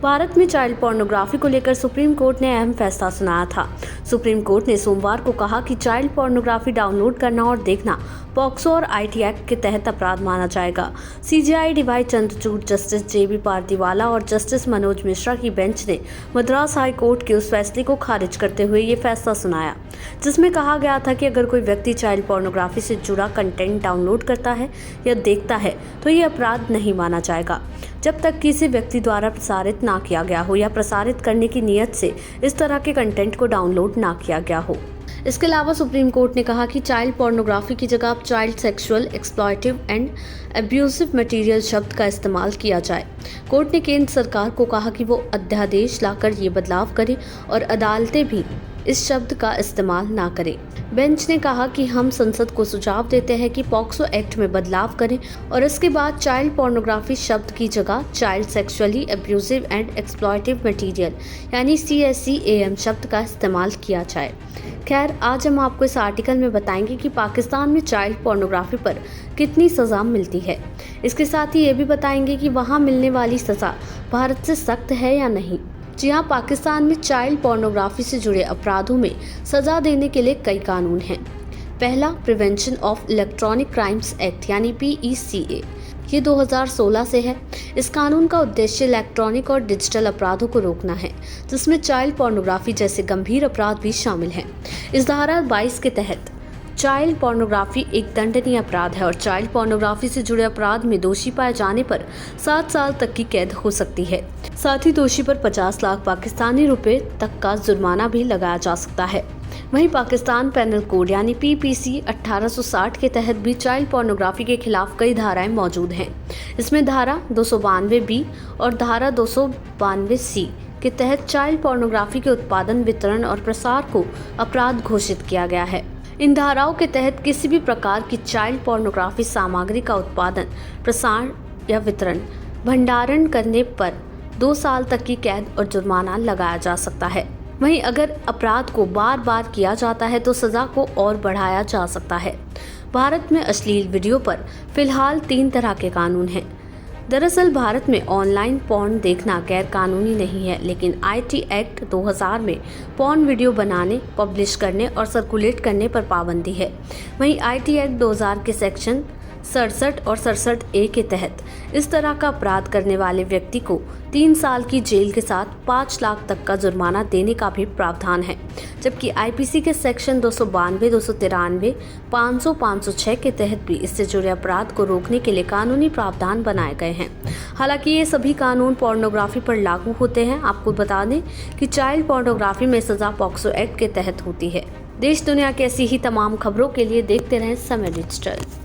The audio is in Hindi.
भारत में चाइल्ड पोर्नोग्राफी को लेकर सुप्रीम कोर्ट ने अहम फैसला सुनाया था। सुप्रीम कोर्ट ने सोमवार को कहा कि चाइल्ड पोर्नोग्राफी डाउनलोड करना और देखना पॉक्सो और आईटी एक्ट के तहत अपराध माना जाएगा। सीजेआई डीवाई चंद्रचूड़, जस्टिस जेबी पारदीवाला और जस्टिस मनोज मिश्रा की बेंच ने मद्रास हाई कोर्ट के उस फैसले को खारिज करते हुए ये फैसला सुनाया, जिसमें कहा गया था कि अगर कोई व्यक्ति चाइल्ड पोर्नोग्राफी से जुड़ा कंटेंट डाउनलोड करता है या देखता है तो ये अपराध नहीं माना जाएगा, जब तक किसी व्यक्ति द्वारा प्रसारित ना किया गया हो या प्रसारित करने की नीयत से इस तरह के कंटेंट को डाउनलोड ना किया गया हो। इसके अलावा सुप्रीम कोर्ट ने कहा कि चाइल्ड पोर्नोग्राफी की जगह अब child sexual, exploitative and abusive material शब्द का इस्तेमाल किया जाए। कोर्ट ने केंद्र सरकार को कहा कि वो अध्यादेश लाकर ये बदलाव करे और अदालतें भी इस शब्द का इस्तेमाल ना करें। बेंच ने कहा कि हम संसद को सुझाव देते हैं कि पॉक्सो एक्ट में बदलाव करें और इसके बाद चाइल्ड पोर्नोग्राफी शब्द की जगह child sexually abusive and exploitative material यानी CSEAM शब्द का इस्तेमाल किया जाए। खैर, आज हम आपको इस आर्टिकल में बताएंगे कि पाकिस्तान में चाइल्ड पोर्नोग्राफी पर कितनी सज़ा मिलती है। इसके साथ ही ये भी बताएंगे कि वहाँ मिलने वाली सज़ा भारत से सख्त है या नहीं। जी हाँ, पाकिस्तान में चाइल्ड पोर्नोग्राफी से जुड़े अपराधों में सज़ा देने के लिए कई कानून हैं। पहला, prevention of electronic crimes act यानी PECA, ये 2016 से है। इस कानून का उद्देश्य इलेक्ट्रॉनिक और डिजिटल अपराधों को रोकना है, जिसमें चाइल्ड पोर्नोग्राफी जैसे गंभीर अपराध भी शामिल हैं। इस धारा 22 के तहत चाइल्ड पोर्नोग्राफी एक दंडनीय अपराध है और चाइल्ड पोर्नोग्राफी से जुड़े अपराध में दोषी पाए जाने पर 7 साल तक की कैद हो सकती है। साथ ही दोषी पर 50 लाख पाकिस्तानी रुपए तक का जुर्माना भी लगाया जा सकता है। वहीं पाकिस्तान पेनल कोड यानी PPC 1860 के तहत भी चाइल्ड पोर्नोग्राफी के खिलाफ कई धाराएं मौजूद हैं। इसमें धारा 292B और धारा 292C के तहत चाइल्ड पोर्नोग्राफी के उत्पादन, वितरण और प्रसार को अपराध घोषित किया गया है। इन धाराओं के तहत किसी भी प्रकार की चाइल्ड पोर्नोग्राफी सामग्री का उत्पादन, प्रसार या वितरण, भंडारण करने पर 2 साल तक की कैद और जुर्माना लगाया जा सकता है। वहीं अगर अपराध को बार बार किया जाता है तो सज़ा को और बढ़ाया जा सकता है। भारत में अश्लील वीडियो पर फिलहाल 3 तरह के कानून हैं। दरअसल भारत में ऑनलाइन पॉर्न देखना गैर कानूनी नहीं है, लेकिन IT एक्ट 2000 में पॉर्न वीडियो बनाने, पब्लिश करने और सर्कुलेट करने पर पाबंदी है। वहीं IT एक्ट 2000 के सेक्शन 67 और 67A के तहत इस तरह का अपराध करने वाले व्यक्ति को 3 साल की जेल के साथ 5 लाख तक का जुर्माना देने का भी प्रावधान है, जबकि IPC के सेक्शन 292, 293, 500, 506 के तहत भी इससे जुड़े अपराध को रोकने के लिए कानूनी प्रावधान बनाए गए हैं। हालांकि ये सभी कानून पोर्नोग्राफी पर लागू होते हैं। आपको बता दें कि चाइल्ड पोर्नोग्राफी में सज़ा पॉक्सो एक्ट के तहत होती है। देश दुनिया की ऐसी ही तमाम खबरों के लिए देखते रहें समय डिजिटल।